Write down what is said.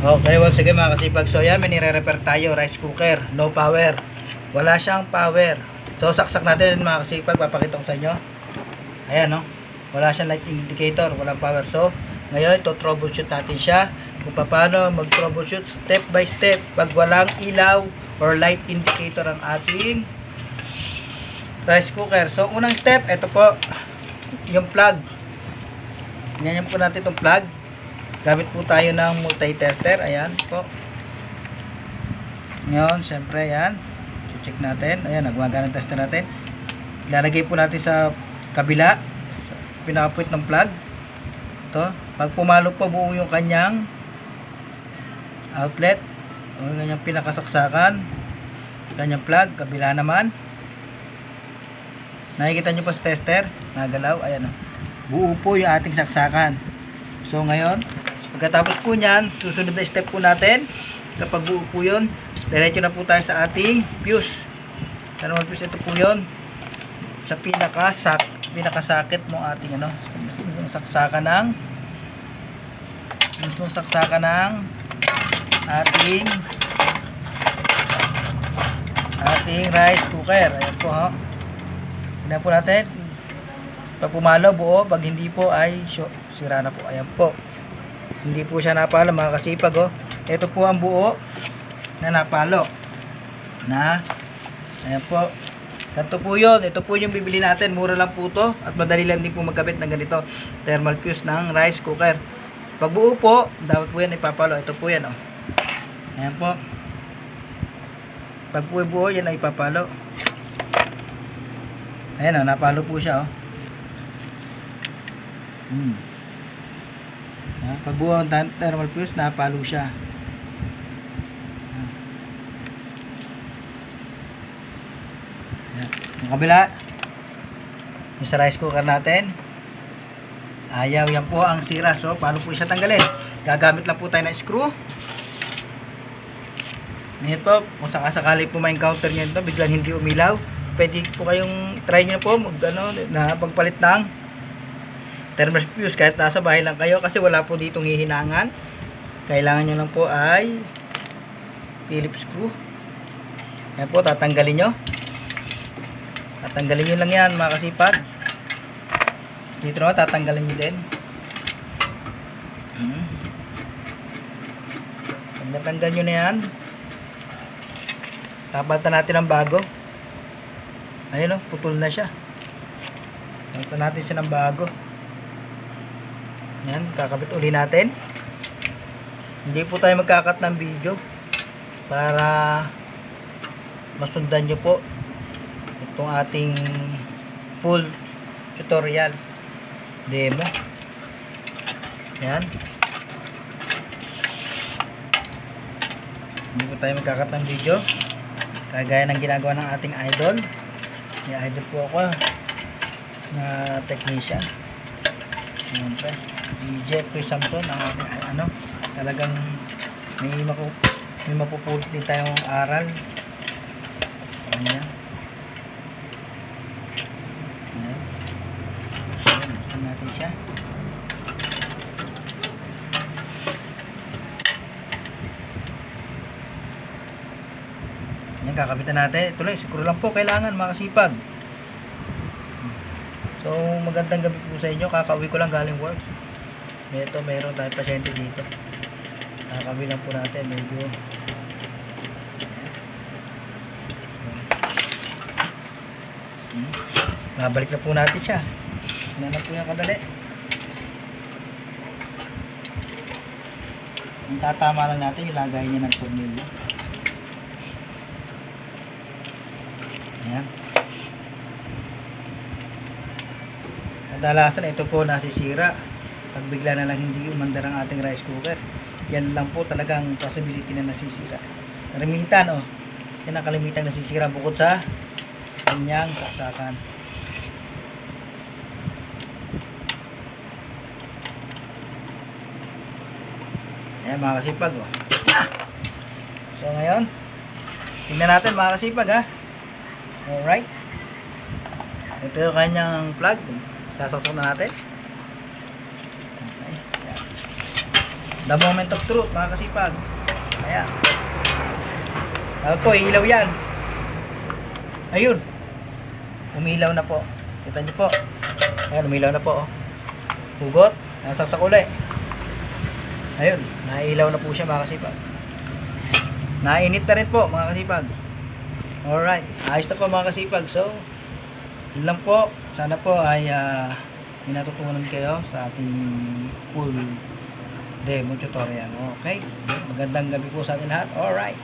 Okay, well sige mga kasipag. So yan, may nire-repair tayo, rice cooker, no power. Wala siyang power. So saksak natin mga kasipag, papakita ko sa inyo. Ayan no, wala siyang light indicator, walang power. So ngayon, to troubleshoot natin siya kung paano mag-troubleshoot step by step pag walang ilaw or light indicator ang ating rice cooker. So unang step, ito po yung plug. Ganyan po natin itong plug. Gamit po tayo ng multi-tester. Ayan po. Ngayon, syempre, ayan. Check natin. Ayan, nagwagana ng tester natin. Ilalagay po natin sa kabila. Pinaka-point ng plug. Ito. Pag pumalo po buo yung kanyang outlet. O, kanyang pinakasaksakan. Kanyang plug. Kabila naman. Nakikita nyo po sa tester. Nagalaw. Ayan o. Buo po yung ating saksakan. So, ngayon, pagkatapos po nyan, susunod na step po natin, kapag buo po yun, diretso na po tayo sa ating fuse. Sa naman fuse, ito po yun, sa pinakasakit mo ating mismong saksakan ng ating rice cooker. Ayan po ha. Tignan po natin. Pag pumalo buo, pag hindi po ay sira na po. Ayan po. Hindi po siya napalo mga kasipag oh. Ito po ang buo na napalo. Ayan po. Ganito po yun. Ito po yung bibili natin. Mura lang po to. At madali lang din po magkabit ng ganito. Thermal fuse ng rice cooker. Pag buo po, dapat po yan ipapalo. Ito po yan oh. Ayan po. Pag po buo, yan ay ipapalo. Ayan oh. Napalo po siya oh. Pag buo ang thermal fuse, napalo siya. Ang kabila, yung sa rice cooker natin, ayaw, yan po ang sira. So paano po siya tanggalin? Gagamit lang po tayo ng screw. Ngayon po, kung sakasakali po ma-encounter nyo ito, biglang hindi umilaw, pwede po kayong try nyo po na pagpalit ng thermal fuse kahit nasa bahay lang kayo, kasi wala po ditong hihinangan. Kailangan nyo lang po ay Phillips screw. Ayan po, tatanggalin nyo lang yan mga kasipag. Dito naman tatanggalin nyo din. Pag natanggal nyo na yan, tapatan natin ang bago. Ayun o, putol na siya. Tapatan natin siya ng bago. Yan, kakabit uli natin. Hindi po tayo magkakat ng video para masundan nyo po itong ating full tutorial demo. Yan. Hindi po tayo magkakat ng video kagaya ng ginagawa ng ating idol. May idol po ako na technician. Siyempre, Jeffrey Samson ang ating talagang may mapupulot din tayong aral. Ayan. Ayan natin siya. Ayan, kakabitan natin. Ito lang, siguro lang po kailangan mga kasipag. So, magandang gabi po sa inyo. Kakauwi ko lang galing work. Ito, mayroon tayong pasyente dito. Kakauwi lang po natin. Medyo babalik na po natin siya. Ano na po yung kadali. Ang tatama lang natin, ilagay niya ng tornilyo. Ayan. Kadalasan ito po nasisira pag bigla na lang hindi umandar ang ating rice cooker. Yan lang po talagang possibility na nasisira. Kalimitan yan ang kalimitang nasisira bukod sa kanyang saksakan. Ayan mga kasipag So ngayon, tingnan natin mga kasipag Alright. Ito yung kanyang plug. Sasaksak na natin. Okay. The moment of truth, mga kasipag. Ayan. Po, ilaw yan. Ayun. Umilaw na po. Kita niyo po. Ayan, umilaw na po. Oh. Hugot. Nasaksak ulit. Ayun. Nailaw na po siya, mga kasipag. Nainit na rin po, mga kasipag. Alright. Ayos na po, mga kasipag. So, yun lang po. Sana po ay may natutunan kayo sa ating full demo tutorial. Okay? Magandang gabi po sa atin lahat. Alright.